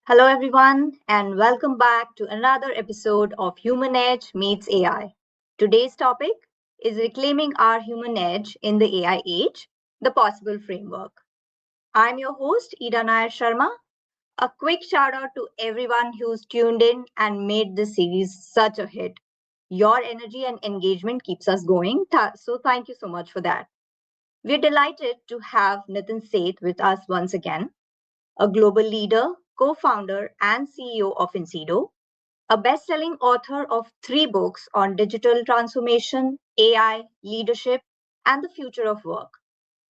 Hello, everyone, and welcome back to another episode of Human Edge Meets AI. Today's topic is reclaiming our human edge in the AI age, the possible framework. I'm your host, Ida Nair Sharma. A quick shout out to everyone who's tuned in and made this series such a hit. Your energy and engagement keeps us going, so thank you so much for that. We're delighted to have Nitin Seth with us once again, a global leader, co founder, and CEO of Incido, a best selling author of three books on digital transformation, AI, leadership, and the future of work.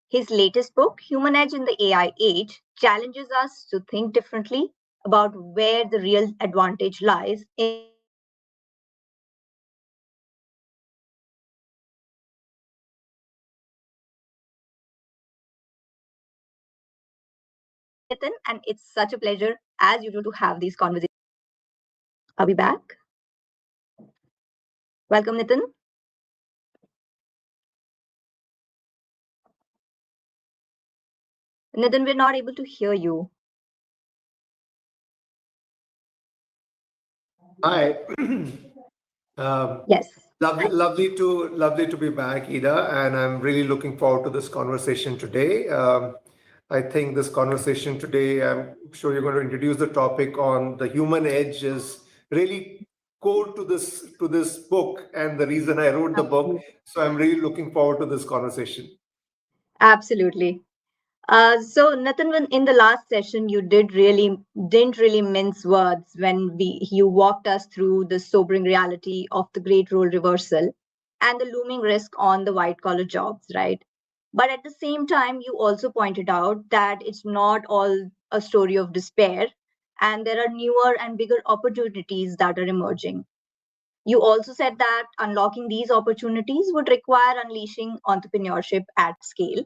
His latest book, Human Edge in the AI Age, challenges us to think differently about where the real advantage lies in the AI age. Hi, Nitin, and it's such a pleasure, as usual, to have these conversations. Are we back? Welcome, Nitin. Nitin, we're not able to hear you. Hi. Um, Yes. lovely to be back, Ida, and I'm really looking forward to this conversation today. I think this conversation today, I'm sure you're going to introduce the topic on the human edge is really core to this book and the reason I wrote the book. Absolutely. So I'm really looking forward to this conversation. Absolutely. So Nathan, when in the last session, you didn't really mince words when you walked us through the sobering reality of the great role reversal and the looming risk on the white collar jobs, right? But at the same time, you also pointed out that it's not all a story of despair, and there are newer and bigger opportunities that are emerging. You also said that unlocking these opportunities would require unleashing entrepreneurship at scale,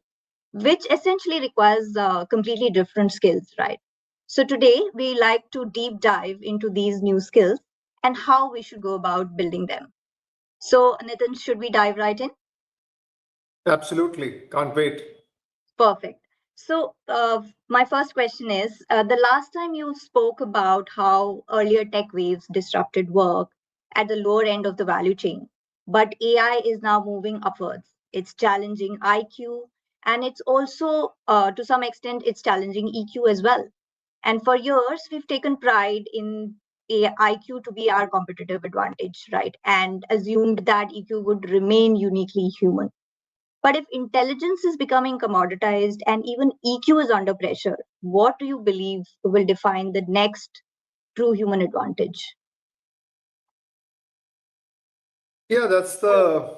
which essentially requires completely different skills, right? So today we like to deep dive into these new skills and how we should go about building them. So, Nitin, should we dive right in? Absolutely. Can't wait. Perfect. So, my first question is the last time you spoke about how earlier tech waves disrupted work at the lower end of the value chain, but AI is now moving upwards. It's challenging IQ, and it's also, to some extent, it's challenging EQ as well. And for years, we've taken pride in IQ to be our competitive advantage, right? And assumed that EQ would remain uniquely human. But if intelligence is becoming commoditized and even EQ is under pressure, what do you believe will define the next true human advantage? Yeah, that's the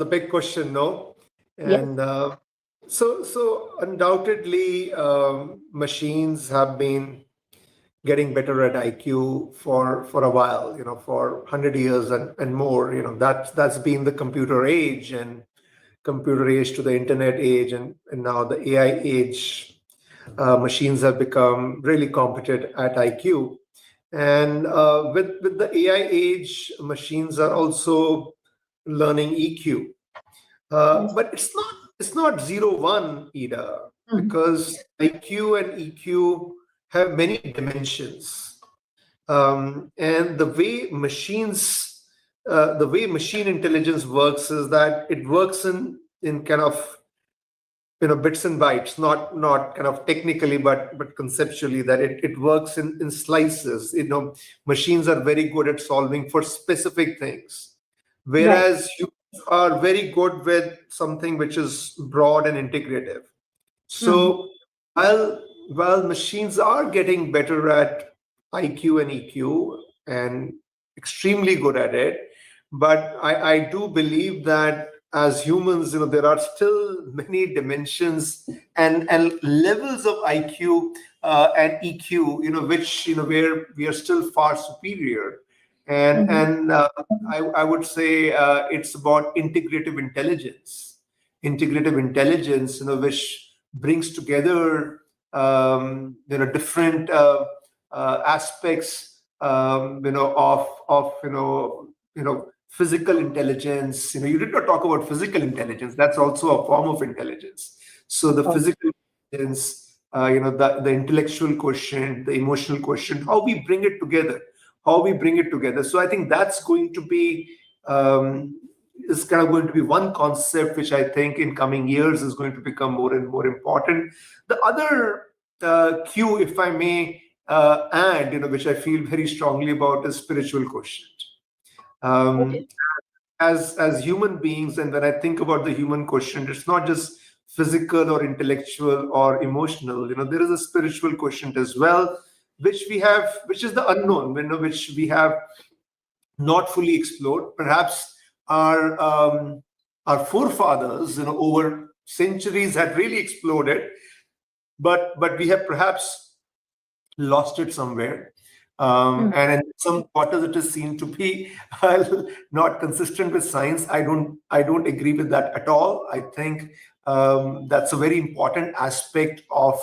big question, no? Yes. And so undoubtedly, machines have been getting better at IQ for a while, for 100 years and more. That's been the computer age and computer age to the internet age and now the AI age. Machines have become really competent at IQ. And with the AI age, machines are also learning EQ. Yes. But it's not 0 1 either, Mhm. because IQ and EQ have many dimensions. And the way machine intelligence works is that it works in kind of bits and bytes, not kind of technically, but conceptually, that it works in slices. Machines are very good at solving for specific things, Right. whereas humans are very good with something which is broad and integrative. Mhm. So while machines are getting better at IQ and EQ and extremely good at it, but I do believe that as humans, there are still many dimensions and levels of IQ and EQ, which where we are still far superior. And Mhm. and I would say it's about integrative intelligence, which brings together different aspects of physical intelligence. You did not talk about physical intelligence. That's also a form of intelligence. So the Oh, physical intelligence, the intellectual quotient, the emotional quotient, how we bring it together. So I think that's going to be is kind of going to be one concept which I think in coming years is going to become more and more important. The other cue, if I may add, which I feel very strongly about, is spiritual quotient. Okay. As human beings, and when I think about the human quotient, it's not just physical or intellectual or emotional. There is a spiritual quotient as well, which is the unknown, which we have not fully explored. Perhaps our forefathers, over centuries had really explored it, but we have perhaps lost it somewhere. And in some quarters, it is seen to be not consistent with science. I don't agree with that at all. I think that's a very important aspect of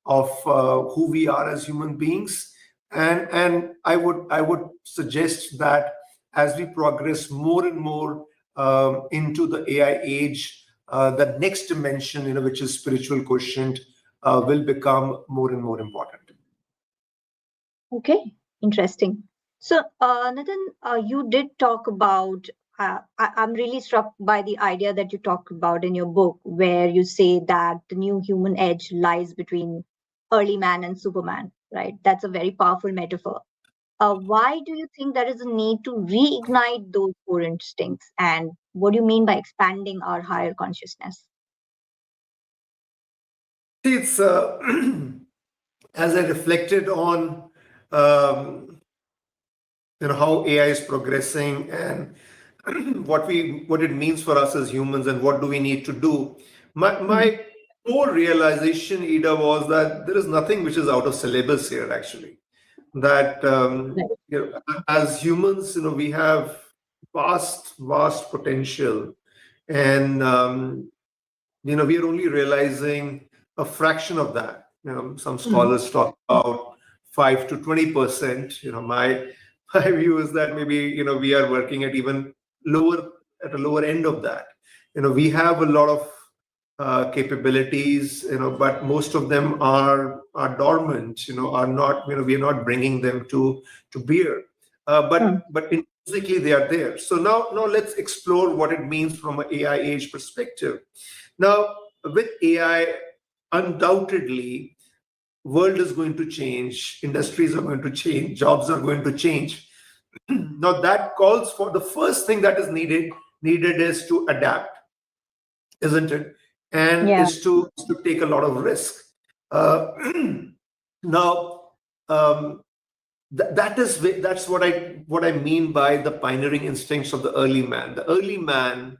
who we are as human beings. And I would suggest that as we progress more and more into the AI age, the next dimension, which is spiritual quotient, will become more and more important. Okay, interesting. So, Nathan, you did talk about, I'm really struck by the idea that you talk about in your book, where you say that the new human edge lies between early man and Superman, right? That's a very powerful metaphor. Why do you think there is a need to reignite those core instincts? And what do you mean by expanding our higher consciousness? It's as I reflected on how AI is progressing and what it means for us as humans and what do we need to do. My core realization, Ida, was that there is nothing which is out of syllabus here, actually. That as humans, we have vast potential, and we are only realizing a fraction of that. Some scholars talk about 5 to 20%. My view is that maybe we are working at even at a lower end of that. We have a lot of capabilities, but most of them are dormant. Are not we are not bringing them to bear. But intrinsically they are there. So now let's explore what it means from an AI age perspective. Now, with AI, undoubtedly, world is going to change, industries are going to change, jobs are going to change. Now, that calls for the first thing that is needed is to adapt, isn't it? And is to take a lot of risk. Now, that's what I mean by the pioneering instincts of the early man. The early man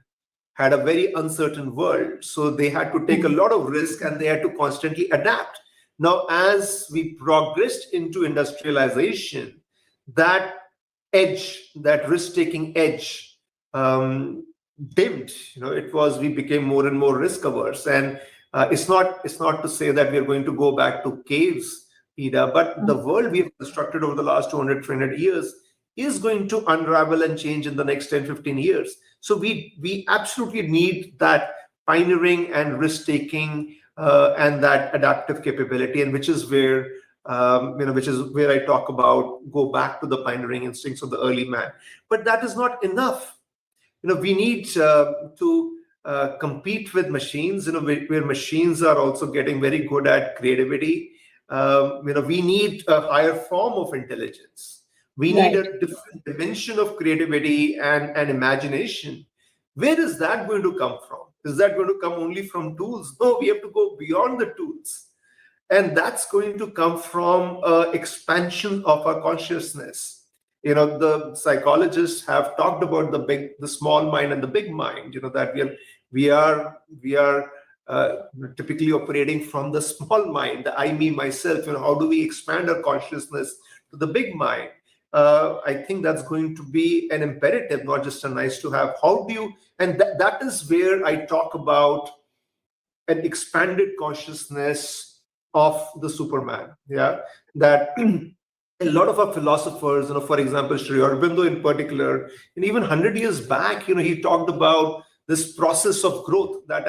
had a very uncertain world, so they had to take a lot of risk and they had to constantly adapt. Now, as we progressed into industrialization, that edge, that risk-taking edge, dimmed. We became more and more risk averse, and it's not to say that we are going to go back to caves, Ida, but the world we have constructed over the last 200, 300 years is going to unravel and change in the next 10, 15 years. So we absolutely need that pioneering and risk-taking and that adaptive capability, and which is where I talk about go back to the pioneering instincts of the early man. But that is not enough. We need to compete with machines, where machines are also getting very good at creativity. We need a higher form of intelligence. We need a different dimension of creativity and imagination. Where is that going to come from? Is that going to come only from tools? No, we have to go beyond the tools. And that's going to come from expansion of our consciousness. The psychologists have talked about the small mind and the big mind, that we are typically operating from the small mind, the I, me, myself. How do we expand our consciousness to the big mind? I think that's going to be an imperative, not just a nice to have. How do you, and that is where I talk about an expanded consciousness of the Superman. Yeah, that a lot of our philosophers, for example, Sri Aurobindo in particular, and even 100 years back, he talked about this process of growth, that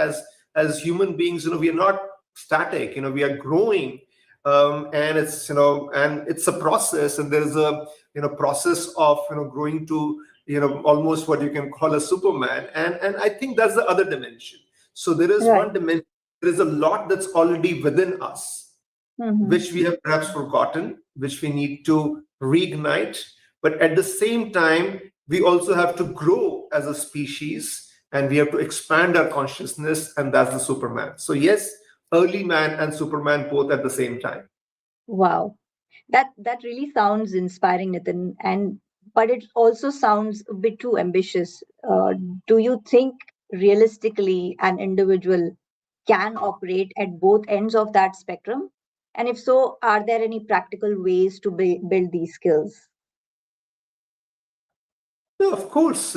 as human beings, we are not static. We are growing, and it's a process, and there is a process of growing to almost what you can call a Superman, and I think that's the other dimension. So there is Right. one dimension. There is a lot that's already within us, which we have perhaps forgotten, which we need to reignite. But at the same time, we also have to grow as a species, and we have to expand our consciousness, and that's the Superman. So yes, early man and Superman both at the same time. Wow. That really sounds inspiring, Nitin, and but it also sounds a bit too ambitious. Do you think realistically an individual can operate at both ends of that spectrum? And if so, are there any practical ways to build these skills? Yeah, of course,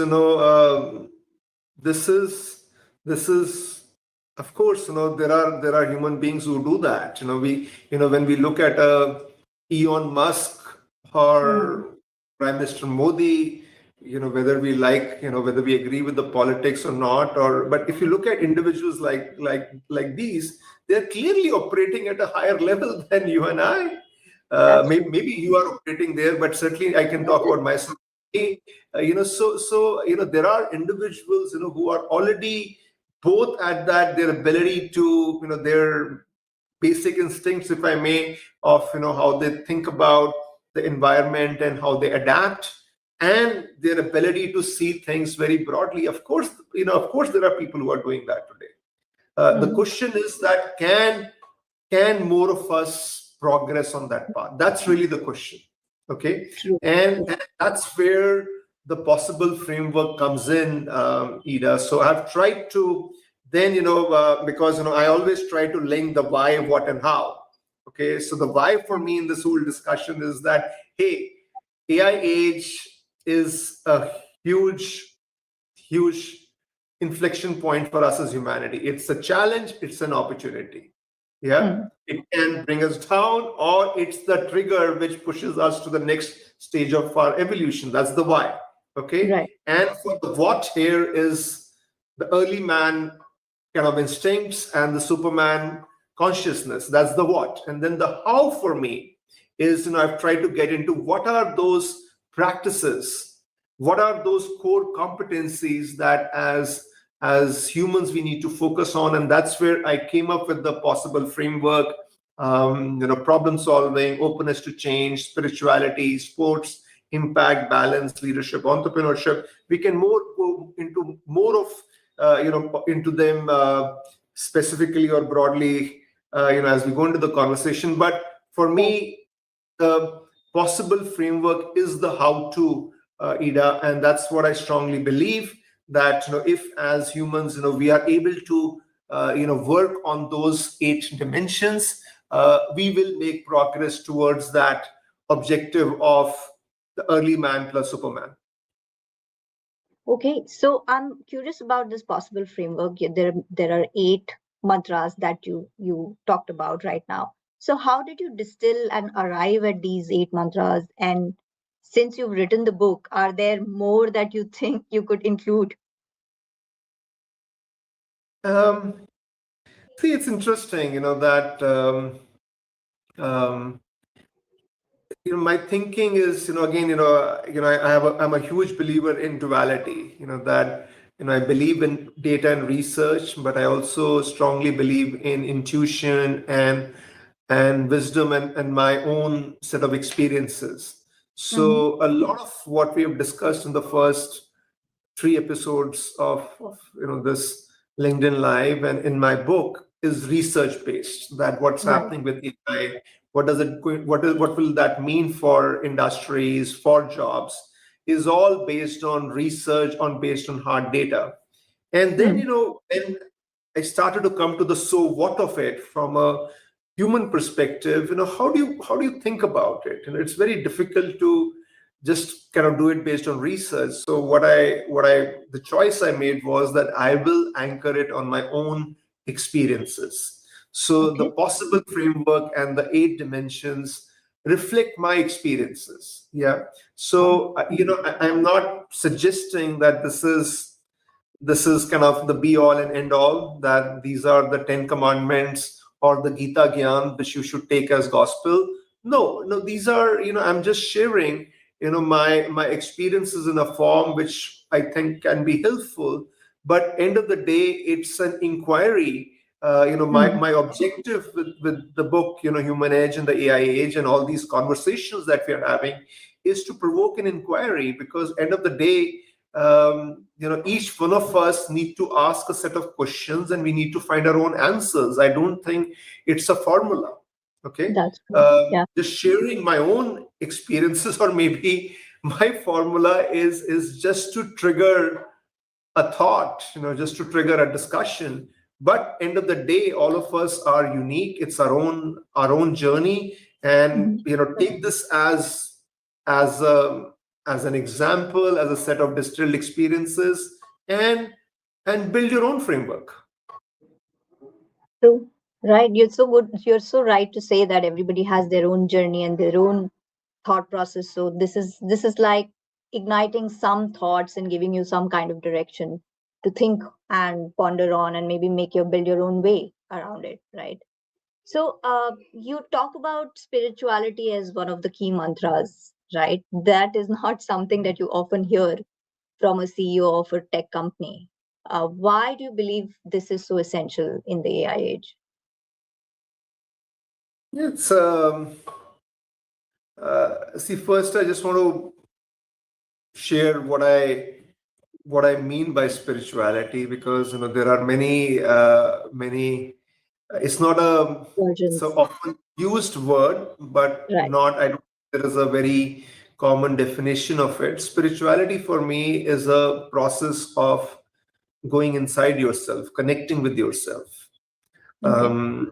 this is this is of course, there are human beings who do that. When we look at Elon Musk Hmm. or Prime Minister Modi, whether we whether we agree with the politics or not, but if you look at individuals like these, they're clearly operating at a higher level than you and I. That's Maybe, true. maybe you are operating there, but certainly I can talk about myself. There are individuals who are already both at that, their ability to their basic instincts, if I may, of how they think about the environment and how they adapt, and their ability to see things very broadly. Of course there are people who are doing that today. The Hmm. question is that can more of us progress on that path? That's really the question. Okay. True. And that's where the possible framework comes in, Ida. So I've tried to then, because, I always try to link the why, what, and how. Okay. So the why for me in this whole discussion is that, hey, AI age is a huge, huge inflection point for us as humanity. It's a challenge, it's an opportunity. Yeah. Hmm. It can bring us down, or it's the trigger which pushes us to the next stage of our evolution. That's the why. Okay. Right. And for the what here is the early man kind of instincts and the Superman consciousness. That's the what. And then the how for me is, I've tried to get into what are those practices, what are those core competencies that as humans we need to focus on, and that's where I came up with the possible framework. Problem solving, openness to change, spirituality, sports, impact, balance, leadership, entrepreneurship. We can more go into more of into them specifically or broadly as we go into the conversation. But for Yes. me, the possible framework is the how to, Ida, and that's what I strongly believe, that if as humans we are able to work on those 8 dimensions, we will make progress towards that objective of the early man plus Superman. Okay, so I'm curious about this possible framework. There are 8 mantras that you talked about right now. So how did you distill and arrive at these 8 mantras? And since you've written the book, are there more that you think you could include? um, See, it's interesting that um, my thinking is again I'm a huge believer in duality, that I believe in data and research, but I also strongly believe in intuition and wisdom and my own set of experiences. Hmm. So a lot of what we have discussed in the first 3 episodes of this LinkedIn Live and in my book is research based. That what's Right. happening with AI, what will that mean for industries, for jobs, is all based on research, based on hard data. And then Hmm. when I started to come to the so what of it from a human perspective, how do you think about it? It's very difficult to just kind of do it based on research. So the choice I made was that I will anchor it on my own experiences. So the Okay. possible framework and the 8 dimensions reflect my experiences. Yeah. So I'm not suggesting that this is kind of the be all and end all, that these are the 10 commandments or the Gita Gyan, which you should take as gospel. No, these are, I'm just sharing, my experiences in a form which I think can be helpful. But end of the day, it's an inquiry. My objective with the book, Human Edge and the AI Age, and all these conversations that we are having, is to provoke an inquiry, because end of the day, each one of us need to ask a set of questions, and we need to find our own answers. I don't think it's a formula. Okay. That's yeah. Just sharing my own experiences, or maybe my formula is just to trigger a thought, just to trigger a discussion. But end of the day, all of us are unique. It's our own journey, and take this as an example, as a set of distilled experiences, and build your own framework. True. Right. You're so good. You're so right to say that everybody has their own journey and their own thought process. So this is like igniting some thoughts and giving you some kind of direction to think and ponder on, and maybe build your own way around it. Right. So you talk about spirituality as one of the key mantras, right? That is not something that you often hear from a CEO of a tech company. Why do you believe this is so essential in the AI age? It's see, first I just want to share what I mean by spirituality, because there are many. It's not a so often used word, but not. I don't. There is a very common definition of it. Spirituality for me is a process of going inside yourself, connecting with yourself. Okay.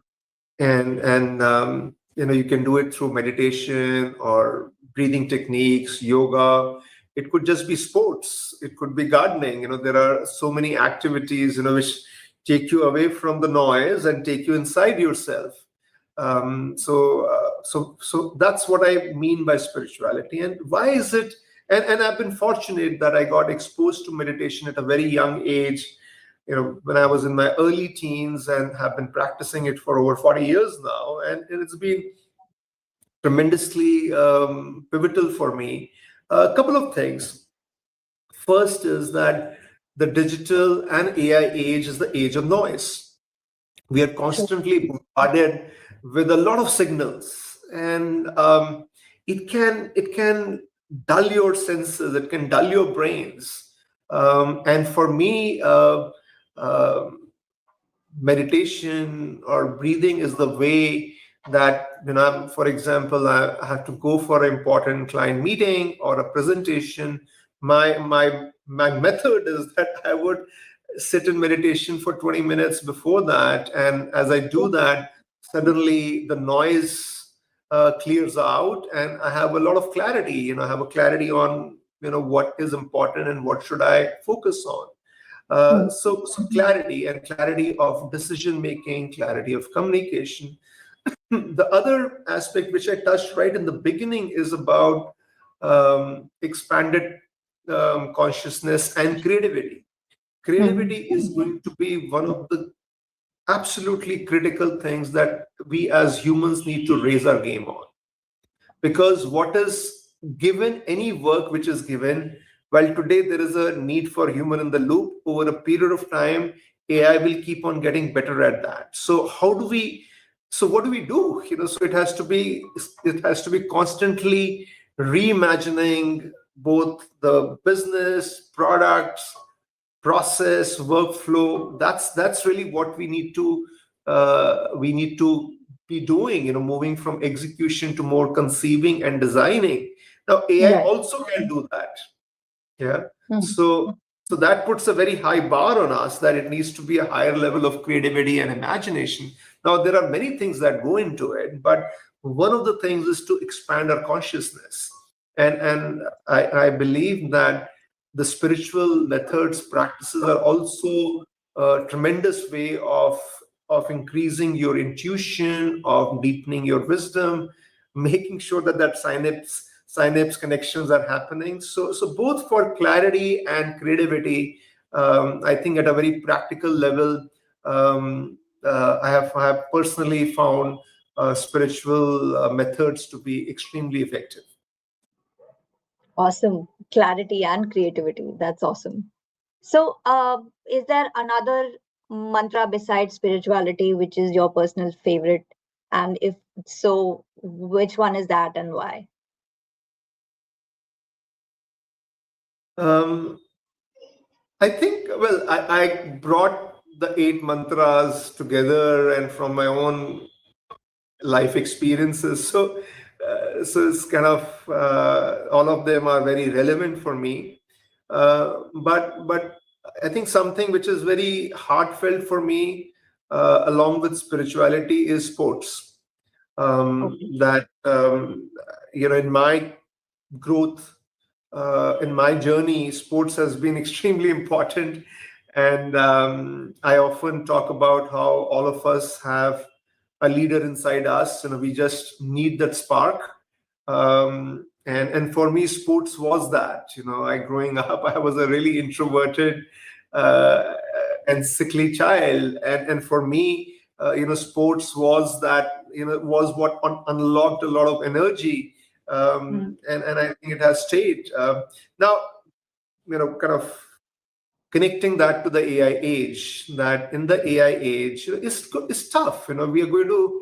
You can do it through meditation or breathing techniques, yoga. It could just be sports. It could be gardening. There are so many activities, which take you away from the noise and take you inside yourself. So that's what I mean by spirituality. And why is it? And I've been fortunate that I got exposed to meditation at a very young age, when I was in my early teens, and have been practicing it for over 40 years now. And it's been tremendously pivotal for me. A couple of things. First is that the digital and AI age is the age of noise. We are constantly bombarded with a lot of signals, and it can dull your senses, it can dull your brains. And for me, meditation or breathing is the way that, for example, I have to go for an important client meeting or a presentation. My method is that I would sit in meditation for 20 minutes before that, and as I do that, suddenly the noise clears out, and I have a lot of clarity. I have a clarity on what is important and what should I focus on. So clarity, and clarity of decision making, clarity of communication. The other aspect which I touched right in the beginning is about expanded consciousness and creativity. Creativity is going to be one of the absolutely critical things that we as humans need to raise our game on. Because what is given, any work which is given, while today there is a need for human in the loop, over a period of time, AI will keep on getting better at that. So what do we do? So it has to be constantly reimagining both the business, products, process, workflow. That's really what we need to be doing, moving from execution to more conceiving and designing. Now AI also can do that. So that puts a very high bar on us, that it needs to be a higher level of creativity and imagination. Now there are many things that go into it, but one of the things is to expand our consciousness. And I believe that the spiritual methods, practices are also a tremendous way of increasing your intuition, of deepening your wisdom, making sure that synapse connections are happening. So both for clarity and creativity, I think at a very practical level, I have personally found spiritual methods to be extremely effective. Awesome. Clarity and creativity. That's awesome. So, is there another mantra besides spirituality which is your personal favorite? And if so, which one is that and why? Um, I think, well, I brought the eight mantras together and from my own life experiences. So it's kind of all of them are very relevant for me. But I think something which is very heartfelt for me, along with spirituality, is sports. Okay. That in my growth, in my journey, sports has been extremely important. And I often talk about how all of us have a leader inside us. We just need that spark. And for me, sports was that. I growing up, I was a really introverted uh, and sickly child, and for me, sports was that. Was what unlocked a lot of energy, Mm. and I think it has stayed. Now, kind of connecting that to the AI age, that in the AI age, it's tough. We are going to,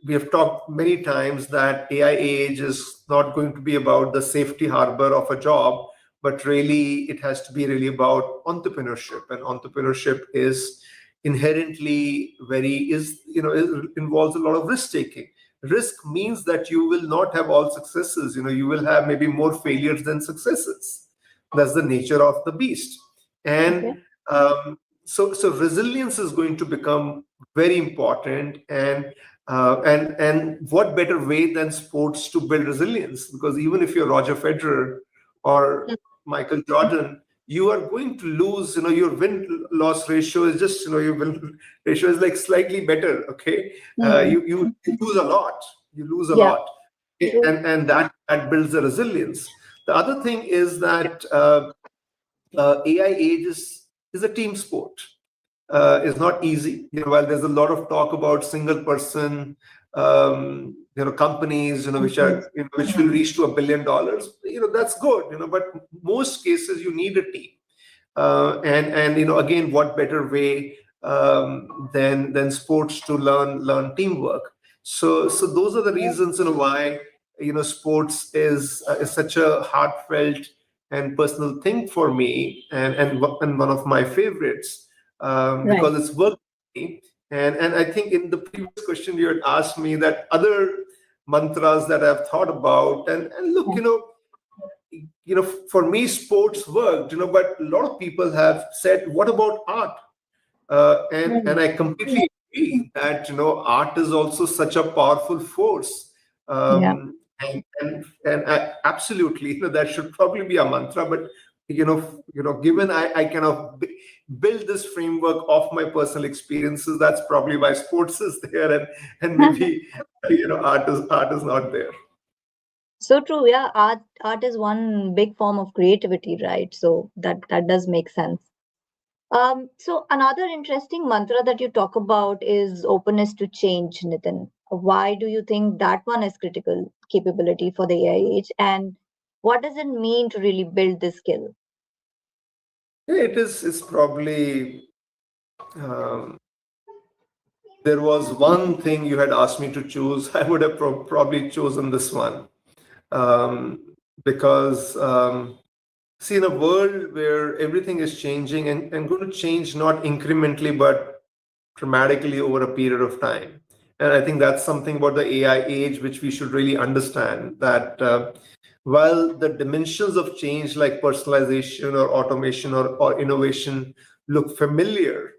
we have talked many times that AI age is not going to be about the safety harbor of a job, but really it has to be really about entrepreneurship. And entrepreneurship is inherently it involves a lot of risk taking. Risk means that you will not have all successes. You will have maybe more failures than successes. That's the nature of the beast. Okay. And so resilience is going to become very important. And what better way than sports to build resilience? Because even if you're Roger Federer or Michael Jordan, you are going to lose. Your win loss ratio is just, your win ratio is like slightly better. Okay. Mm. You lose a lot. You lose a Yeah. lot. True. And that builds the resilience. The other thing is that AI age is a team sport. It's not easy. While there's a lot of talk about single person, companies, which Companies. are, which will reach to $1 billion. That's good. But most cases you need a team. And again, what better way than sports to learn teamwork? So those are the reasons why sports is such a heartfelt and personal thing for me, and one of my favorites, Right. because it's worked for me. And I think in the previous question you had asked me that other mantras that I've thought about, and look, Yeah. for me, sports worked, but a lot of people have said, what about art? And Mm. I completely agree that, art is also such a powerful force. Yeah. And absolutely, that should probably be a mantra. But given I kind of build this framework of my personal experiences, that's probably why sports is there, and maybe art is not there. So true. Yeah. Art is one big form of creativity, right? So that does make sense. So another interesting mantra that you talk about is openness to change, Nitin. Why do you think that one is critical capability for the AI age? And what does it mean to really build this skill? Yeah, it's probably, um, there was one thing you had asked me to choose, I would have probably chosen this one. um, because see, in a world where everything is changing, and going to change not incrementally but dramatically over a period of time. And I think that's something about the AI age which we should really understand, that while the dimensions of change like personalization or automation or innovation look familiar,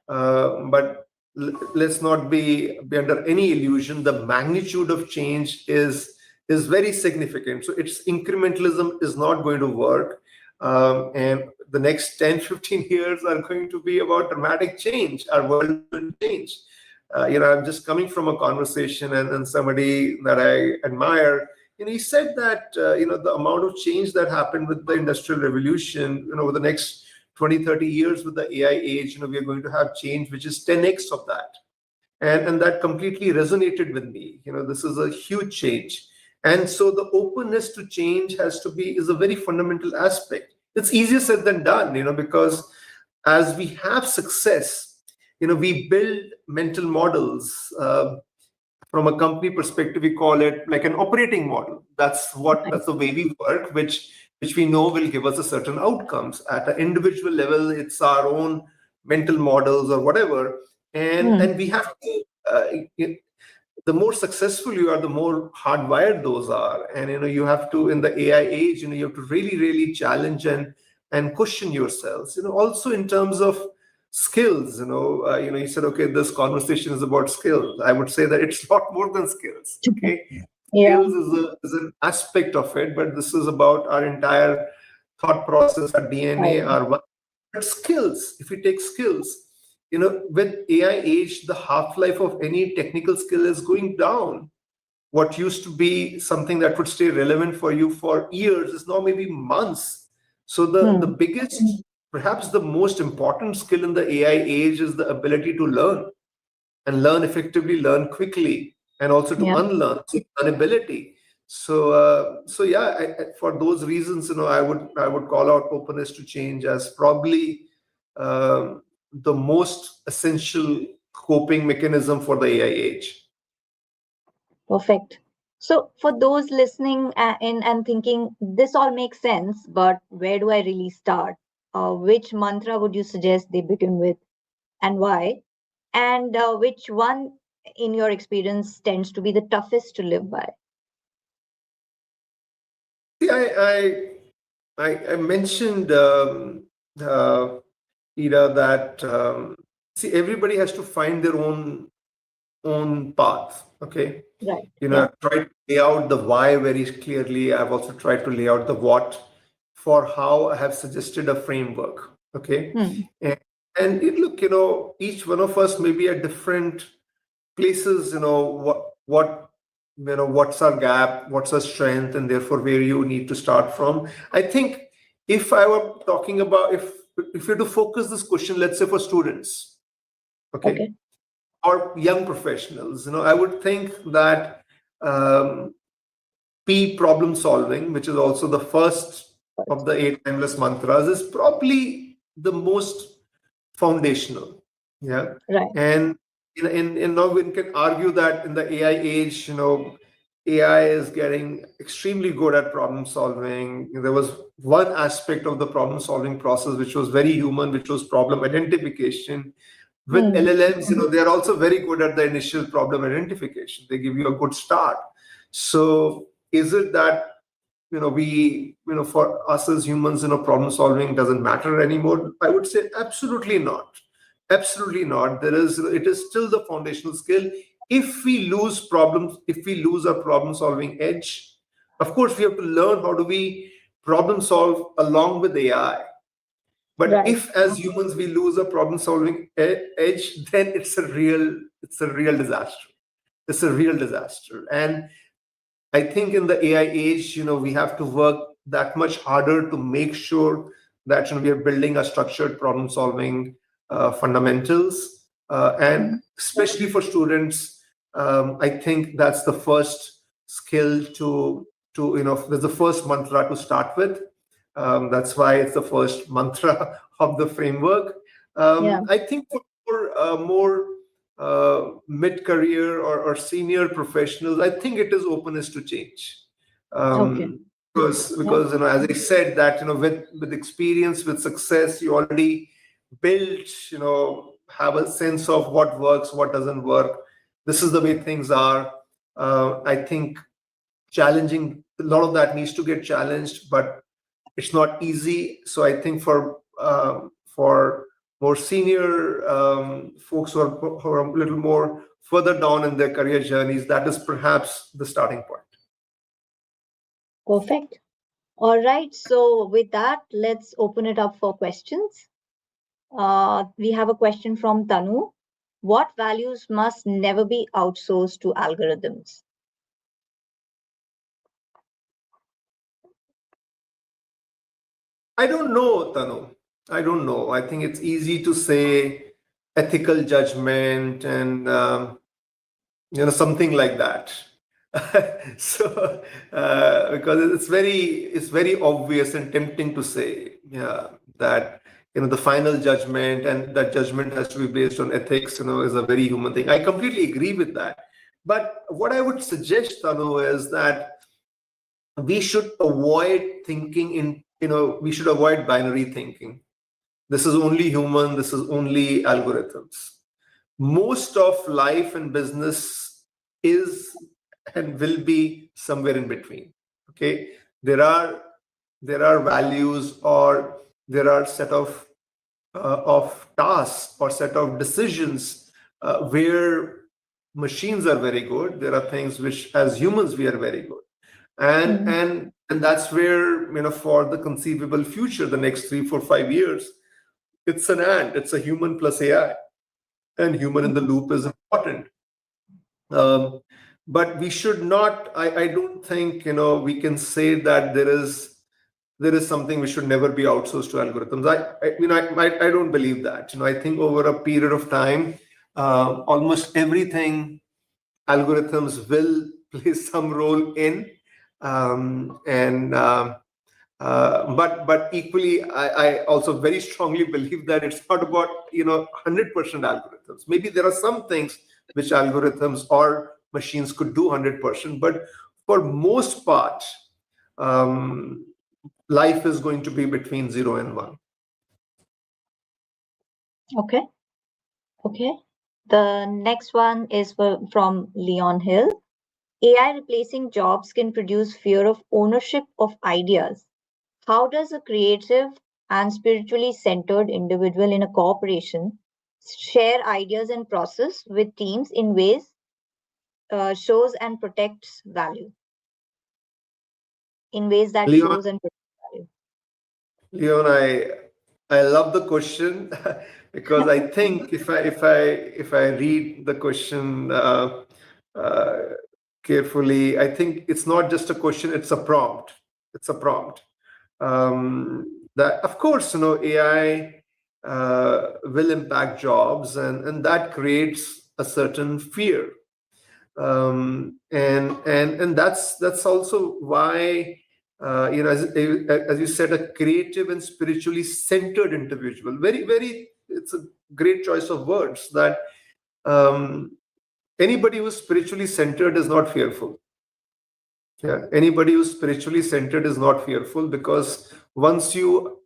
but let's not be under any illusion. The magnitude of change is very significant. So its incrementalism is not going to work. And the next 10, 15 years are going to be about dramatic change. Our world will change. I'm just coming from a conversation, and somebody that I admire, he said that, the amount of change that happened with the Industrial Revolution, over the next 20, 30 years with the AI age, we are going to have change which is 10x of that. And that completely resonated with me. This is a huge change. And so the openness to change is a very fundamental aspect. It's easier said than done, because as we have success, we build mental models. From a company perspective, we call it like an operating model. That's the way we work, which we know will give us a certain outcomes. At an individual level, it's our own mental models or whatever. And we have to, the more successful you are, the more hardwired those are. And you have to, in the AI age, you have to really, really challenge and question yourselves. Also in terms of skills. You said, okay, this conversation is about skills. I would say that it's a lot more than skills. Okay, Yeah. skills is an aspect of it, but this is about our entire thought process, our DNA, but skills. If you take skills, with AI age, the half-life of any technical skill is going down. What used to be something that would stay relevant for you for years is now maybe months. So the biggest, perhaps the most important skill in the AI age is the ability to learn and learn effectively, learn quickly, and also to unlearn, so learnability. So yeah, for those reasons, I would call out openness to change as probably the most essential coping mechanism for the AI age. Perfect. So, for those listening and thinking, this all makes sense, but where do I really start? Which mantra would you suggest they begin with, and why? And which one, in your experience, tends to be the toughest to live by? See, I mentioned, Ida, that see, everybody has to find their own path. Okay. Right. I've tried to lay out the why very clearly. I've also tried to lay out the what for how I have suggested a framework. Okay. And look, each one of us may be at different places, what's our gap, what's our strength, and therefore where you need to start from. I think if I were talking about, if you were to focus this question, let's say for students, okay. Or young professionals, I would think that P, problem solving, which is also the first of the 8 timeless mantras, is probably the most foundational. Yeah. Right. And now we can argue that in the AI age, AI is getting extremely good at problem solving. There was one aspect of the problem solving process which was very human, which was problem identification. With LLMs, they're also very good at the initial problem identification. They give you a good start. So is it that, for us as humans, problem solving doesn't matter anymore? I would say absolutely not. Absolutely not. It is still the foundational skill. If we lose our problem solving edge, of course, we have to learn how do we problem solve along with AI. But if as humans we lose a problem solving edge, then it's a real disaster. It's a real disaster. And I think in the AI age, we have to work that much harder to make sure that we are building a structured problem solving fundamentals. And especially for students, I think that's the first skill to there's the first mantra to start with. That's why it's the first mantra of the framework. I think for more mid-career or senior professionals, I think it is openness to change. Because as I said, that with experience, with success, you already build, have a sense of what works, what doesn't work. This is the way things are. I think challenging, a lot of that needs to get challenged, but it's not easy. So I think for more senior folks who are a little more further down in their career journeys, that is perhaps the starting point. Perfect. All right. So with that, let's open it up for questions. We have a question from Tanu. What values must never be outsourced to algorithms? I don't know, Tanu. I don't know. I think it's easy to say ethical judgment and something like that. So because it's very obvious and tempting to say, yeah, that the final judgment, and that judgment has to be based on ethics, is a very human thing. I completely agree with that. But what I would suggest, Tanu, is that we should avoid thinking we should avoid binary thinking. This is only human, this is only algorithms. Most of life and business is and will be somewhere in between. Okay, there are values, or there are set of tasks or set of decisions where machines are very good. There are things which, as humans, we are very good, and Mm. and that's where, for the conceivable future, the next 3 4 5 years, it's a human plus AI, and human in the loop is important. um, but we should not, I don't think, we can say that there is something we should never be outsourced to algorithms. I don't believe that. I think over a period of time, almost everything algorithms will play some role in. And But equally, I also very strongly believe that it's not about 100% algorithms. Maybe there are some things which algorithms or machines could do 100%, but for most part, um, life is going to be between 0 and 1. Okay. Okay. The next one is from Leon Hill. AI replacing jobs can produce fear of ownership of ideas. How does a creative and spiritually centered individual in a corporation share ideas and process with teams in ways shows and protects value? In ways that Leon, shows and protects value. Leon, I love the question because I think if I read the question uh, carefully, I think it's not just a question; it's a prompt. It's a prompt. That, of course, AI will impact jobs, and that creates a certain fear. And that's also why, as you said, a creative and spiritually centered individual, very, it's a great choice of words, that um, anybody who's spiritually centered is not fearful. Yeah, anybody who's spiritually centered is not fearful, because once you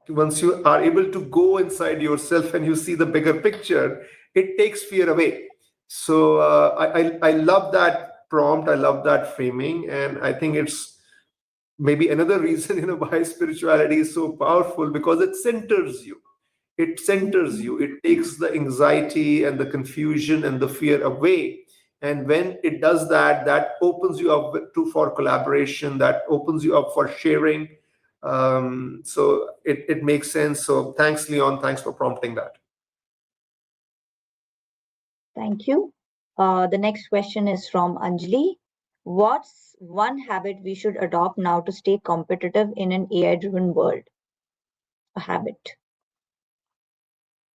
are able to go inside yourself and you see the bigger picture, it takes fear away. So I love that prompt. I love that framing, and I think it's maybe another reason why spirituality is so powerful, because it centers you. It centers you. It takes the anxiety and the confusion and the fear away. And when it does that, that opens you up for collaboration, that opens you up for sharing. So it makes sense. So thanks, Leon. Thanks for prompting that. Thank you. The next question is from Anjali. What's one habit we should adopt now to stay competitive in an AI-driven world? A habit.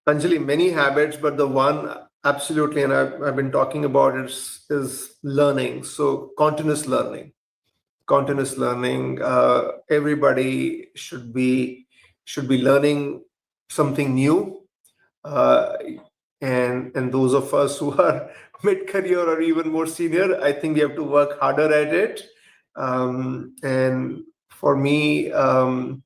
Anjali, many habits, but the one absolutely, and I've been talking about it, is learning. So continuous learning. Everybody should be learning something new. Uh, and those of us who are mid-career or even more senior, I think we have to work harder at it. And for me, learning,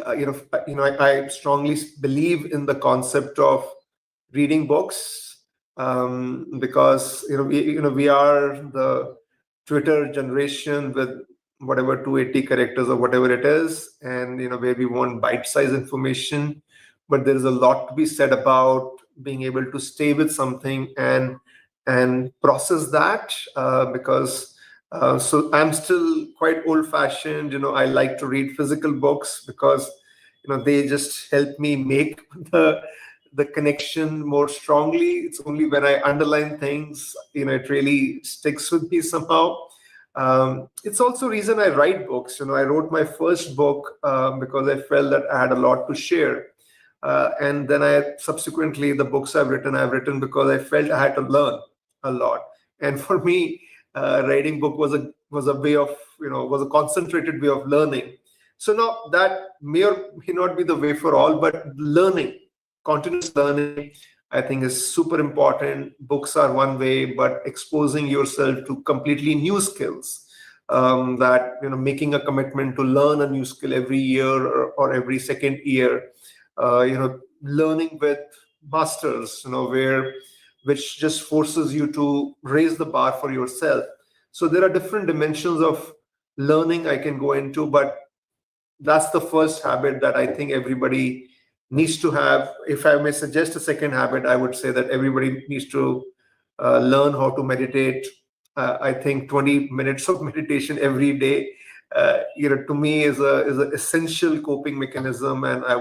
I strongly believe in the concept of reading books, because we are the Twitter generation with whatever 280 characters or whatever it is, and where we want bite-sized information. But there is a lot to be said about being able to stay with something and process that, because so I'm still quite old-fashioned. I like to read physical books, because they just help me make the connection more strongly. It's only when I underline things, it really sticks with me somehow. It's also reason I write books. I wrote my first book because I felt that I had a lot to share. And then subsequently, the books I've written because I felt I had to learn a lot. And for me, writing book was a way of, was a concentrated way of learning. So now that may or may not be the way for all, but learning, continuous learning, I think is super important. Books are one way, but exposing yourself to completely new skills, that, making a commitment to learn a new skill every year or every second year, learning with masters, which just forces you to raise the bar for yourself. So there are different dimensions of learning I can go into, but that's the first habit that I think everybody needs to have. If I may suggest a second habit, I would say that everybody needs to learn how to meditate. I think 20 minutes of meditation every day, to me is an essential coping mechanism, and I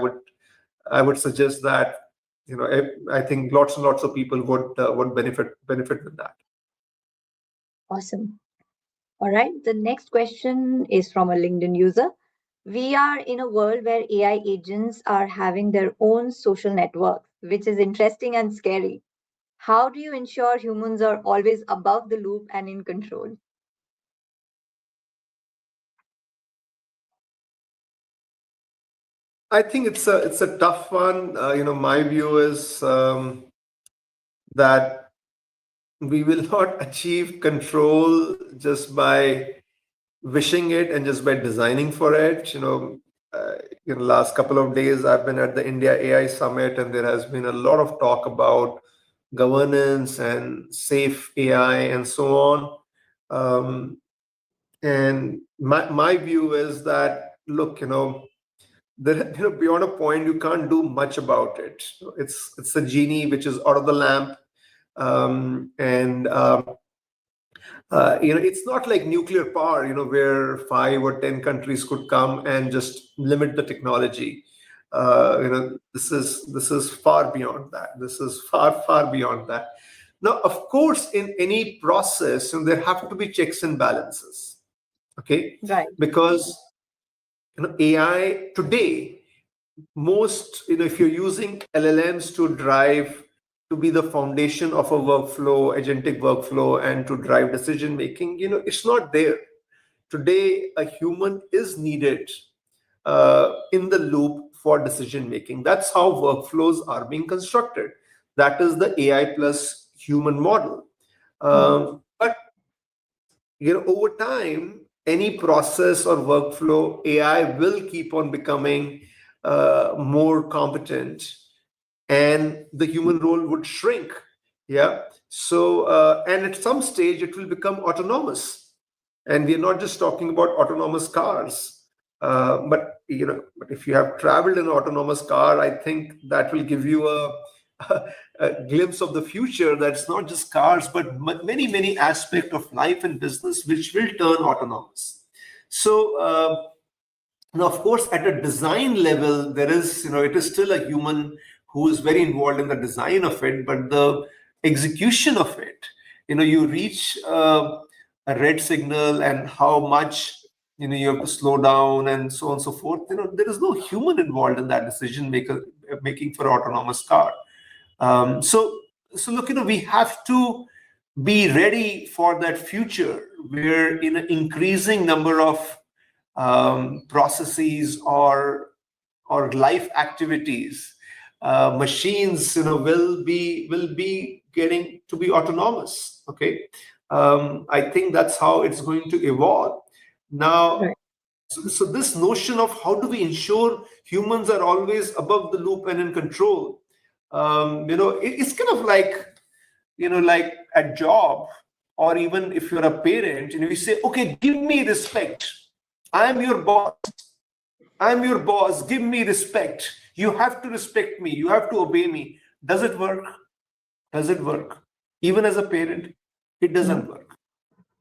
would suggest that. I think lots and lots of people would benefit with that. Awesome. All right. The next question is from a LinkedIn user. We are in a world where AI agents are having their own social networks, which is interesting and scary. How do you ensure humans are always above the loop and in control? I think it's a tough one. My view is that we will not achieve control just by wishing it and just by designing for it. Last couple of days I've been at the India AI Summit, and there has been a lot of talk about governance and safe AI and so on. And my view is that, look, beyond a point you can't do much about it. It's a genie which is out of the lamp. And it's not like nuclear power, where 5 or 10 countries could come and just limit the technology. This is far beyond that. This is far beyond that. Now, of course, in any process, there have to be checks and balances. Okay, Right. because AI today, most, if you're using LLMs to be the foundation of a workflow, agentic workflow, and to drive decision making, it's not there. Today, a human is needed in the loop for decision making. That's how workflows are being constructed. That is the AI plus human model. But over time, any process or workflow, AI will keep on becoming more competent, and the human role would shrink. Yeah. So, and at some stage, it will become autonomous. And we're not just talking about autonomous cars, but if you have traveled in an autonomous car, I think that will give you a glimpse of the future. That's not just cars, but many aspects of life and business which will turn autonomous. So now, of course, at a design level, there is, it is still a human who is very involved in the design of it, but the execution of it, you reach a red signal and how much you have to slow down and so on and so forth. There is no human involved in that decision making for autonomous car. So look, we have to be ready for that future where in an increasing number of processes or life activities, machines will be getting to be autonomous. Okay, I think that's how it's going to evolve now. Right. So this notion of how do we ensure humans are always above the loop and in control, it's kind of like like a job, or even if you're a parent, you say, okay, give me respect. I'm your boss. Give me respect. You have to respect me. You have to obey me. Does it work? Does it work? Even as a parent, it doesn't work.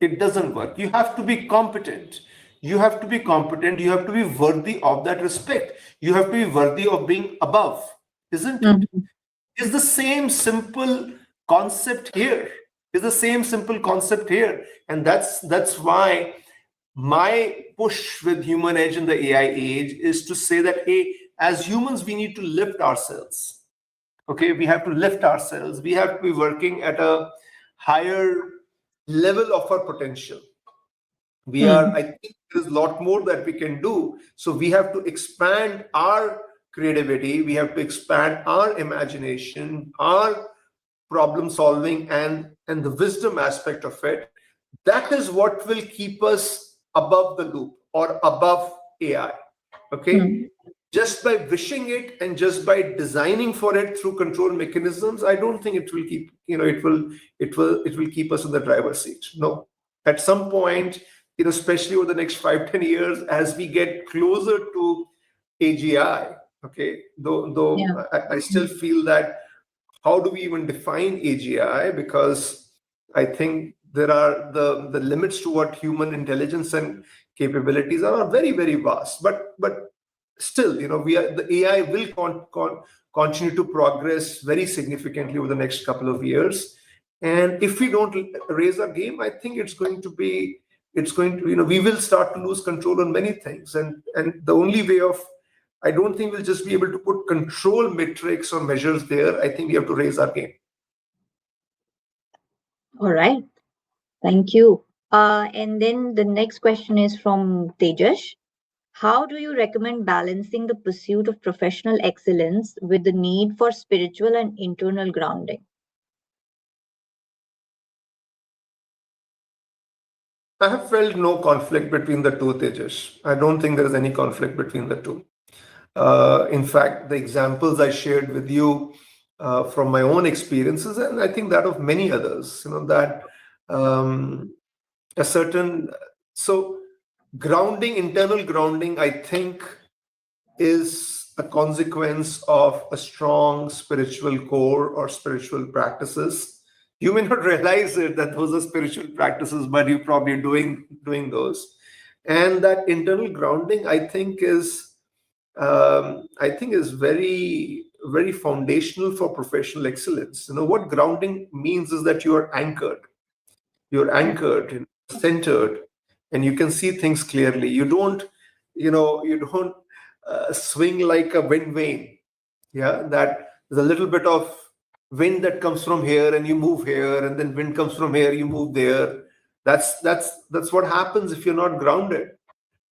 It doesn't work. You have to be competent. You have to be competent. You have to be worthy of that respect. You have to be worthy of being above, isn't it? It's the same simple concept here. It's the same simple concept here. And that's why my push with Human Edge in the AI age is to say that, hey, as humans, we need to lift ourselves. Okay, we have to lift ourselves. We have to be working at a higher level of our potential. I think there's a lot more that we can do. So we have to expand our creativity. We have to expand our imagination, our problem solving, and the wisdom aspect of it. That is what will keep us above the loop or above AI. Okay. Just by wishing it and just by designing for it through control mechanisms, I don't think it will keep, it will keep us in the driver's seat. No. At some point, especially over the next 5-10 years, as we get closer to AGI, okay, though Yeah. I still feel that how do we even define AGI? Because I think there are the limits to what human intelligence and capabilities are very, very vast. But still, the AI will continue to progress very significantly over the next couple of years. And if we don't raise our game, I think we will start to lose control on many things. And the only way of, I don't think we'll just be able to put control metrics or measures there. I think we have to raise our game. All right. Thank you. And then the next question is from Tejas. How do you recommend balancing the pursuit of professional excellence with the need for spiritual and internal grounding? I have felt no conflict between the two, Tejas. I don't think there is any conflict between the two. In fact, the examples I shared with you from my own experiences, and I think that of many others, that internal grounding, I think, is a consequence of a strong spiritual core or spiritual practices. You may not realize it that those are spiritual practices, but you're probably doing those. And that internal grounding, I think, is very, very foundational for professional excellence. What grounding means is that you are anchored. You're anchored, centered, and you can see things clearly. You don't swing like a wind vane. Yeah, that there's a little bit of wind that comes from here and you move here, and then wind comes from here, you move there. That's what happens if you're not grounded.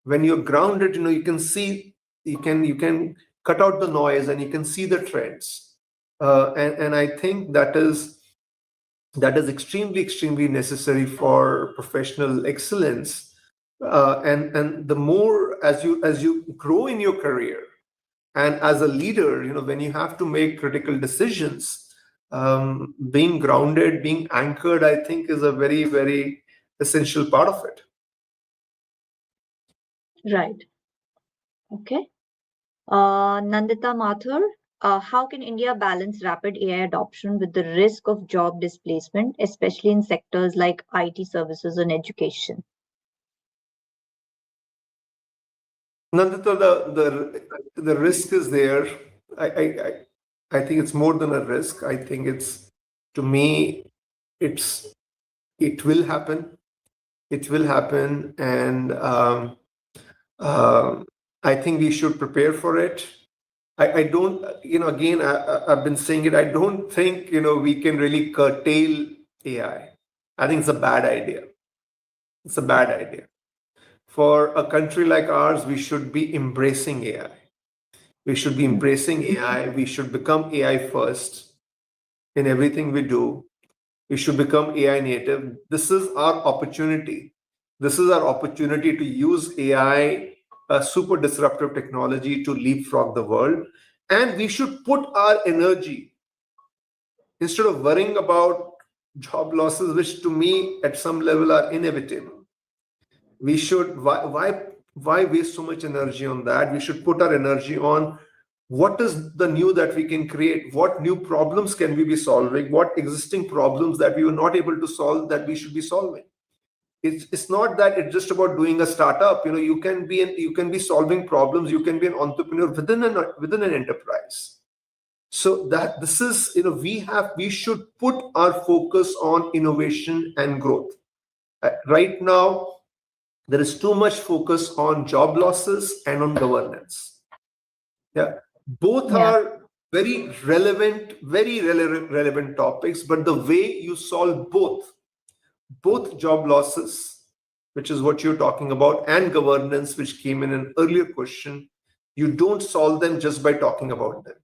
When you're grounded, you can see, you can cut out the noise and you can see the trends. And I think that is extremely, extremely necessary for professional excellence. And the more as you grow in your career and as a leader, when you have to make critical decisions, being grounded, being anchored, I think, is a very, very essential part of it. Right. Okay. Nandita Mathur, how can India balance rapid AI adoption with the risk of job displacement, especially in sectors like IT services and education? Nandita, the risk is there. I think it's more than a risk. I think to me, it will happen. It will happen. And I think we should prepare for it. I don't, again, I've been saying it. I don't think, we can really curtail AI. I think it's a bad idea. It's a bad idea. For a country like ours, we should be embracing AI. We should be embracing AI. We should become AI first in everything we do. We should become AI native. This is our opportunity. This is our opportunity to use AI, a super disruptive technology, to leapfrog the world. And we should put our energy, instead of worrying about job losses, which to me at some level are inevitable. We should, why waste so much energy on that? We should put our energy on what is the new that we can create, what new problems can we be solving, what existing problems that we were not able to solve that we should be solving. It's not that it's just about doing a startup. You can be solving problems. You can be an entrepreneur within an enterprise. So that this is, we should put our focus on innovation and growth. Right now, there is too much focus on job losses and on governance. Yeah, both Yeah. are very relevant topics, but the way you solve both job losses, which is what you're talking about, and governance, which came in an earlier question, you don't solve them just by talking about them.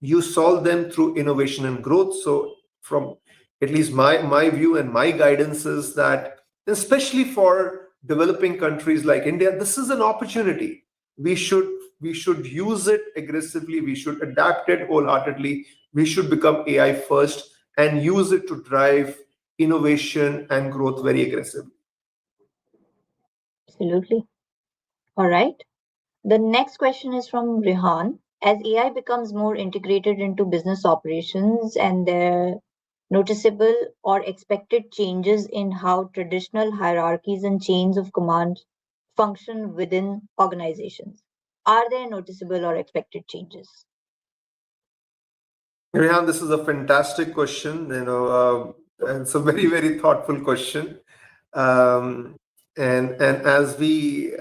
You solve them through innovation and growth. So, from at least my view and my guidance is that, especially for developing countries like India, this is an opportunity. We should we should use it aggressively. We should adapt it wholeheartedly. We should become AI first and use it to drive innovation and growth very aggressively. Absolutely. All right. The next question is from Rehan. As AI becomes more integrated into business operations and there noticeable or expected changes in how traditional hierarchies and chains of command function within organizations, are there noticeable or expected changes? Rehan, this is a fantastic question. And it's a very thoughtful question. Um, and as we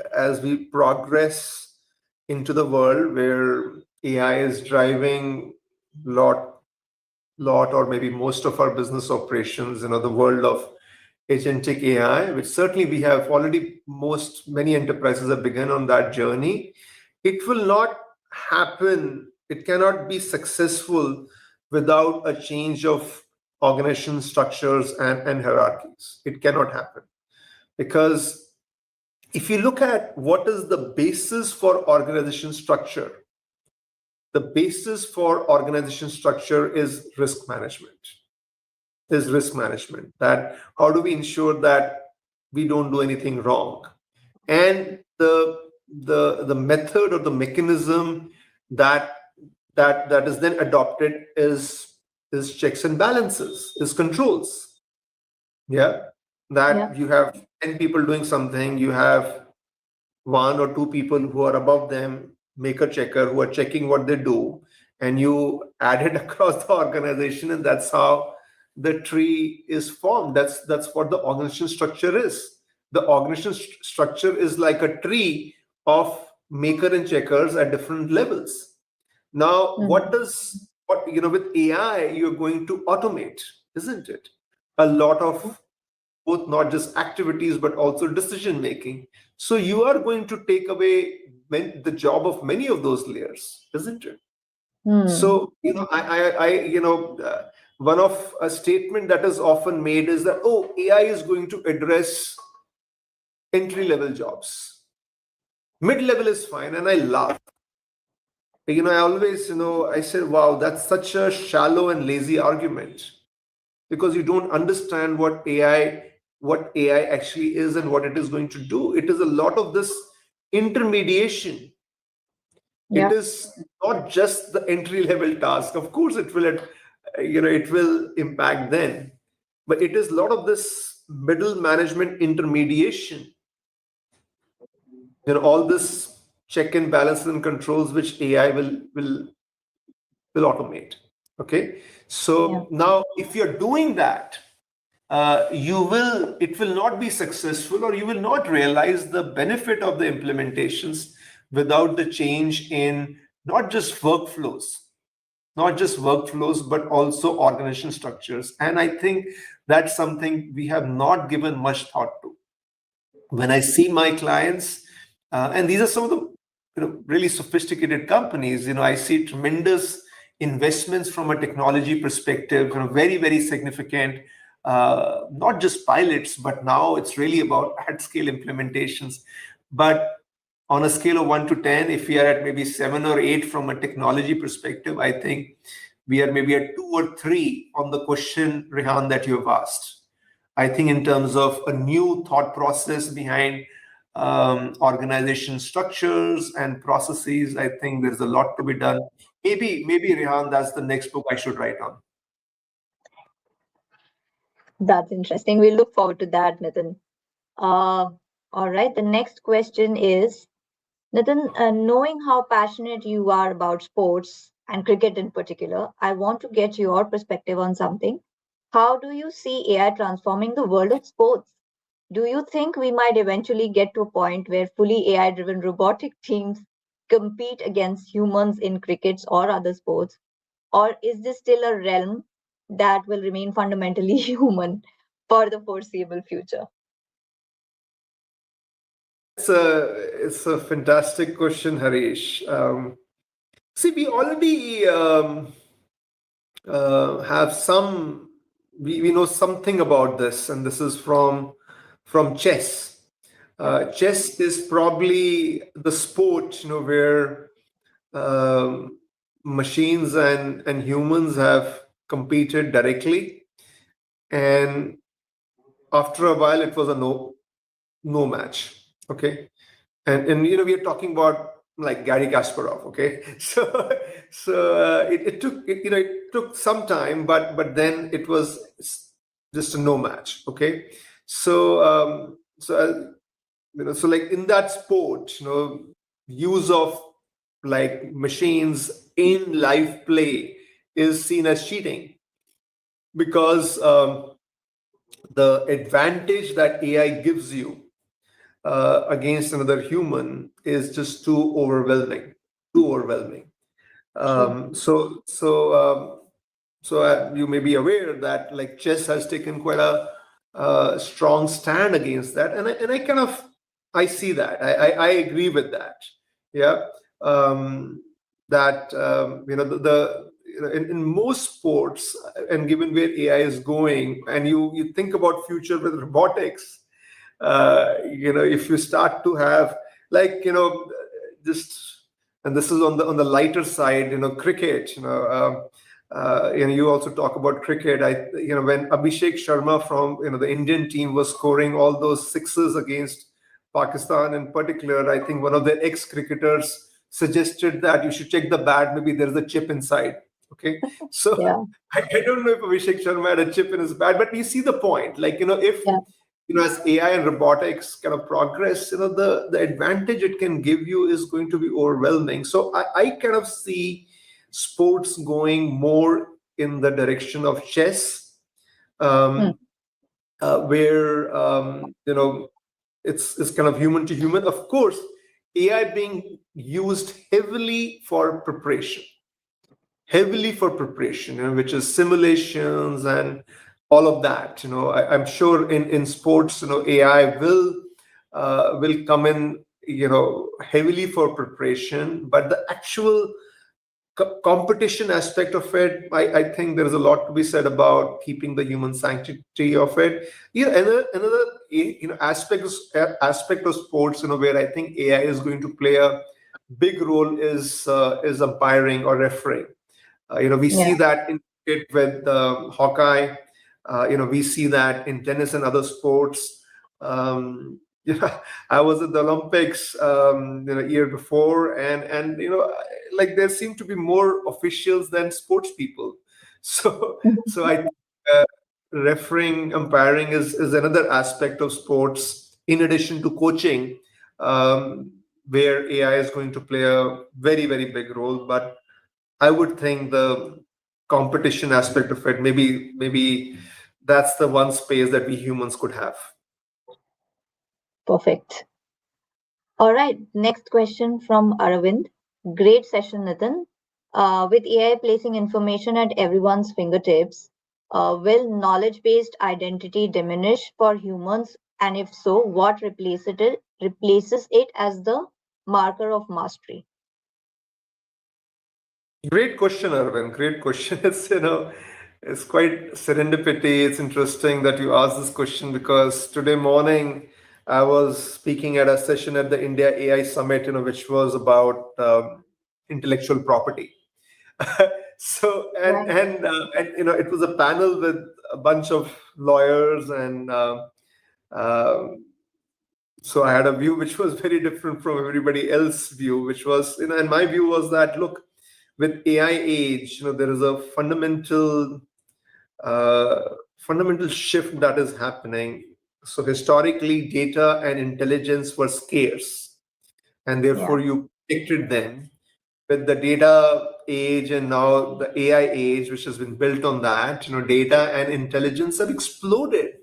progress into the world where AI is driving lot or maybe most of our business operations, the world of agentic AI, which certainly we have already, many enterprises have begun on that journey. It will not happen. It cannot be successful without a change of organization structures and hierarchies. It cannot happen because if you look at what is the basis for organization structure, the basis for organization structure is risk management. That how do we ensure that we don't do anything wrong? And the method or the mechanism that that is then adopted is checks and balances, is controls. Yeah. That Yeah. you have 10 people doing something, you have one or two people who are above them, maker checker, who are checking what they do, and you add it across the organization, and that's how the tree is formed. That's what the organization structure is. The organization structure is like a tree of maker and checkers at different levels. Now, Mhm. with AI, you're going to automate, isn't it? A lot of both, not just activities but also decision making. So you are going to take away the job of many of those layers, isn't it? Hmm. So one of a statement that is often made is that, oh, AI is going to address entry level jobs. Mid level is fine, and I laugh. I always, I said, wow, that's such a shallow and lazy argument, because you don't understand what AI actually is and what it is going to do. It is a lot of this intermediation. It Yeah. is not just the entry level task. Of course, it will impact then, but it is a lot of this middle management intermediation. All this check and balances and controls which AI will automate. Okay, Yeah. so now if you're doing that, it will not be successful, or you will not realize the benefit of the implementations without the change in not just workflows, but also organization structures. And I think that's something we have not given much thought to. When I see my clients, and these are some of the really sophisticated companies, I see tremendous investments from a technology perspective, very significant, not just pilots, but now it's really about at scale implementations. But on a scale of 1 to 10, if we are at maybe 7 or 8 from a technology perspective, I think we are maybe at 2 or 3 on the question, Rehan, that you have asked. I think in terms of a new thought process behind organization structures and processes, I think there's a lot to be done. Maybe Rehan, that's the next book I should write on. That's interesting. We look forward to that, Nitin. All right. The next question is, Nitin, knowing how passionate you are about sports and cricket in particular, I want to get your perspective on something. How do you see AI transforming the world of sports? Do you think we might eventually get to a point where fully AI driven robotic teams compete against humans in crickets or other sports? Or is this still a realm that will remain fundamentally human for the foreseeable future? It's a fantastic question, Harish. See, we already have some. We know something about this, and this is from chess. Chess is probably the sport, where um, machines and humans have competed directly, and after a while, it was a no match. Okay, and we are talking about like Gary Kasparov. Okay, it took it took some time, but then it was just a no match. Okay, so like in that sport, use of like machines in live play is seen as cheating, because the advantage that AI gives you against another human is just too overwhelming, too overwhelming. True. So you may be aware that like chess has taken quite a strong stand against that, and I kind of I see that, I agree with that. Yeah, that the in most sports, and given where AI is going, and you think about future with robotics, if you start to have like just, and this is on the lighter side, cricket, you also talk about cricket. When Abhishek Sharma from the Indian team was scoring all those sixes against Pakistan in particular, I think one of the ex-cricketers suggested that you should check the bat, maybe there's a chip inside. Okay, so Yeah. I don't know if Abhishek Sharma had a chip in his bat, but you see the point. Like, if Yeah. as AI and robotics kind of progress, the advantage it can give you is going to be overwhelming. So I kind of see sports going more in the direction of chess, Hmm. um, where it's kind of human to human. Of course, AI being used heavily for preparation, which is simulations and all of that. I'm sure in sports, AI will come in, heavily for preparation, but the actual competition aspect of it, I think there's a lot to be said about keeping the human sanctity of it. Another aspect of sports, where I think AI is going to play a big role is umpiring or refereeing. We Yeah. see that in cricket with Hawkeye. We see that in tennis and other sports. Um, I was at the Olympics, year before, and like there seem to be more officials than sports people. So I think refereeing, umpiring is another aspect of sports in addition to coaching, where AI is going to play a very, very big role. But I would think the competition aspect of it, maybe that's the one space that we humans could have. Perfect. All right. Next question from Aravind. Great session, Nitin. With AI placing information at everyone's fingertips, will knowledge based identity diminish for humans? And if so, what replaces it as the marker of mastery? Great question, Arvind. Great question. It's quite serendipity. It's interesting that you asked this question, because today morning I was speaking at a session at the India AI Summit, which was about intellectual property. So Right. it was a panel with a bunch of lawyers, and um so I had a view which was very different from everybody else's view, which was, and my view was that, look, with AI age, there is a uh, fundamental shift that is happening. So historically, data and intelligence were scarce, and Yeah. therefore you protected them. with the data age and now the AI age, which has been built on that, data and intelligence have exploded.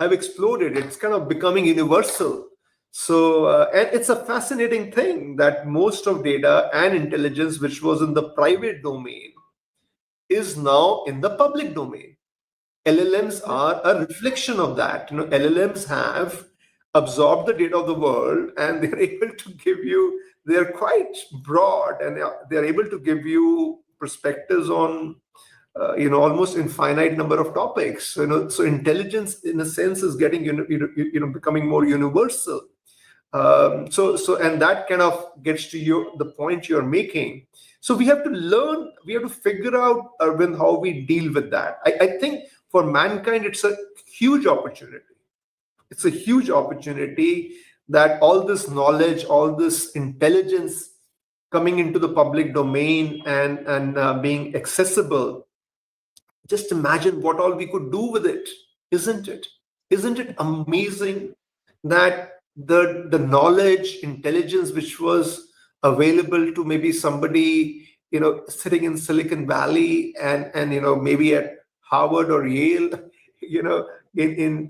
It's kind of becoming universal. So, and it's a fascinating thing that most of data and intelligence, which was in the private domain, is now in the public domain. LLMs are a reflection of that. LLMs have absorbed the data of the world, and they're able to give you, they're quite broad, and they're able to give you perspectives on almost infinite number of topics. So intelligence in a sense is getting becoming more universal. And that kind of gets to the point you're making. So we have to learn, we have to figure out, Arvind, how we deal with that. I think for mankind, it's a huge opportunity. It's a huge opportunity that all this knowledge, all this intelligence coming into the public domain and being accessible. Just imagine what all we could do with it, isn't it? Isn't it amazing that the knowledge, intelligence which was available to maybe somebody sitting in Silicon Valley and maybe at Harvard or Yale, in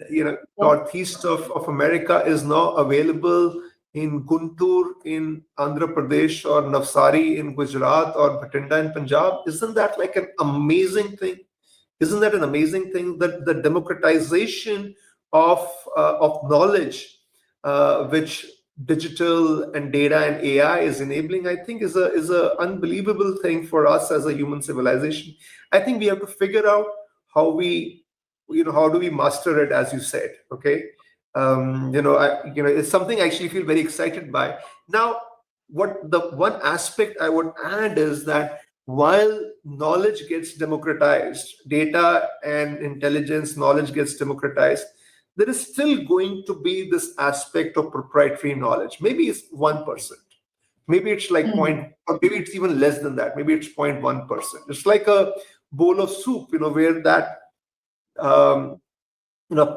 northeast of America, is now available in Guntur in Andhra Pradesh or Navsari in Gujarat or Bhatinda in Punjab? Isn't that like an amazing thing? Isn't that an amazing thing, that the democratization of knowledge, which digital and data and AI is enabling, I think is a unbelievable thing for us as a human civilization. I think we have to figure out how do we master it, as you said. Okay, it's something I actually feel very excited by. Now, what the one aspect I would add is that while knowledge gets democratized, data and intelligence knowledge gets democratized, there is still going to be this aspect of proprietary knowledge. Maybe it's 1%. Maybe it's like or maybe it's even less than that. Maybe it's 0.1%. It's like a bowl of soup, where that,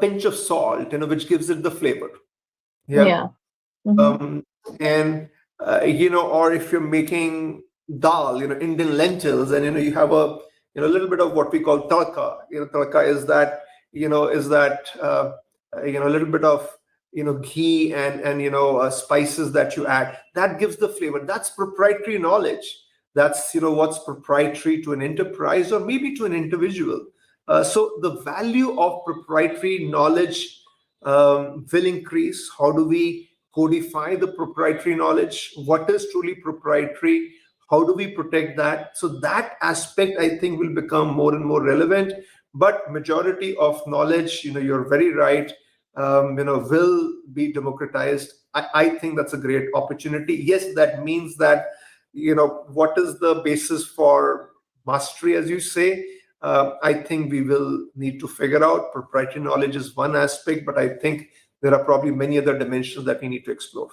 pinch of salt, which gives it the flavor. Yeah. Or if you're making dal, Indian lentils, and you have a little bit of what we call tadka. Tadka is that a little bit of ghee and spices that you add. That gives the flavor. That's proprietary knowledge. That's what's proprietary to an enterprise or maybe to an individual. So the value of proprietary knowledge will increase. How do we codify the proprietary knowledge? What is truly proprietary? How do we protect that? So that aspect, I think, will become more and more relevant. But majority of knowledge, you're very right, will be democratized. I think that's a great opportunity. Yes, that means that, what is the basis for mastery, as you say? I think we will need to figure out. Proprietary knowledge is one aspect, but I think there are probably many other dimensions that we need to explore.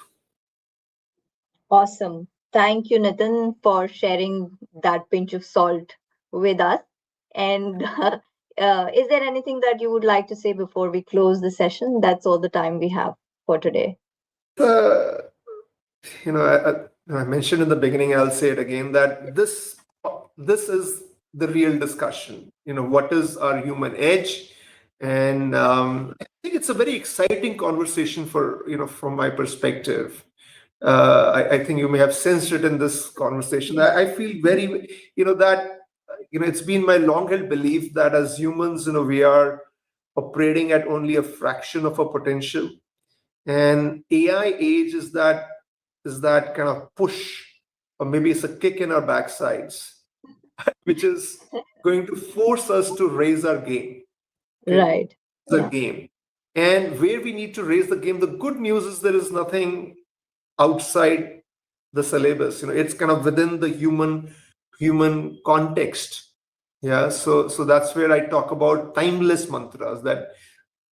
Awesome. Thank you, Nitin, for sharing that pinch of salt with us. And is there anything that you would like to say before we close the session? That's all the time we have for today. I mentioned in the beginning, I'll say it again, that this is the real discussion. What is our human edge? And I think it's a very exciting conversation from my perspective. I think you may have sensed it in this conversation. I feel very, that, it's been my long-held belief that as humans, we are operating at only a fraction of our potential. And AI age is that kind of push, or maybe it's a kick in our backsides, which is going to force us to raise our game. Okay? Right. The game. And where we need to raise the game, the good news is there is nothing outside the syllabus. It's kind of within the human context. Yeah. So that's where I talk about timeless mantras, that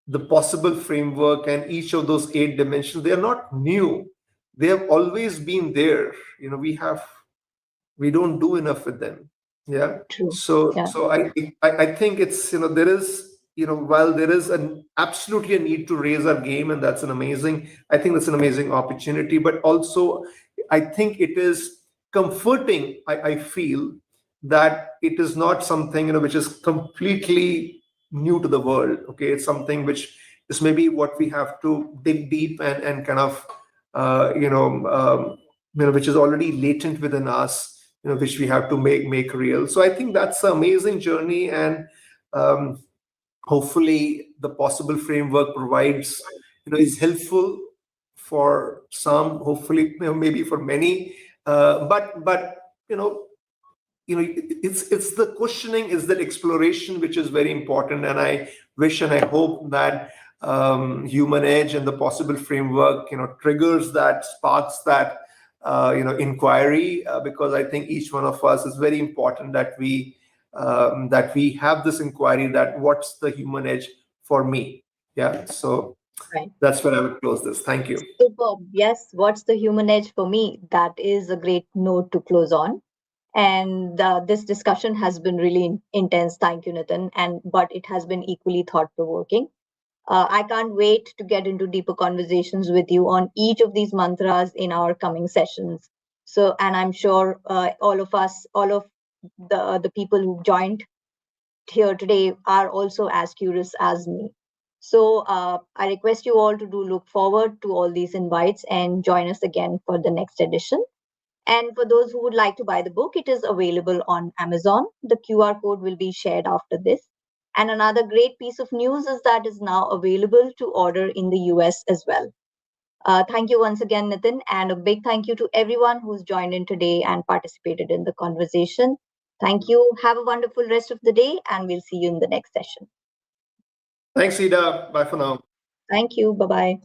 the possible framework and each of those 8 dimensions, they are not new. They have always been there. We don't do enough with them. Yeah. True. So I think it's, there is, while there is absolutely a need to raise our game, and I think that's an amazing opportunity, but also I think it is comforting, I feel, that it is not something, which is completely new to the world. Okay, it's something which is maybe what we have to dig deep and kind of which is already latent within us, which we have to make real. So I think that's an amazing journey, and um, hopefully the possible framework provides, is helpful for some, hopefully, maybe for many, but it's the questioning, is that exploration, which is very important. And I wish and I hope that Human Edge and the possible framework triggers that, sparks that inquiry, because I think each one of us is very important that we have this inquiry, that what's the human edge for me. Yeah, so Right. that's where I would close this. Thank you. Superb. Yes, what's the human edge for me? That is a great note to close on. And this discussion has been really intense. Thank you, Nitin. But it has been equally thought-provoking. I can't wait to get into deeper conversations with you on each of these mantras in our coming sessions. So, and I'm sure all of the people who joined here today are also as curious as me. So I request you all to do look forward to all these invites and join us again for the next edition. And for those who would like to buy the book, it is available on Amazon. The QR code will be shared after this. And another great piece of news is that it is now available to order in the US as well. Thank you once again, Nitin, and a big thank you to everyone who's joined in today and participated in the conversation. Thank you. Have a wonderful rest of the day, and we'll see you in the next session. Thanks, Ida. Bye for now. Thank you. Bye-bye.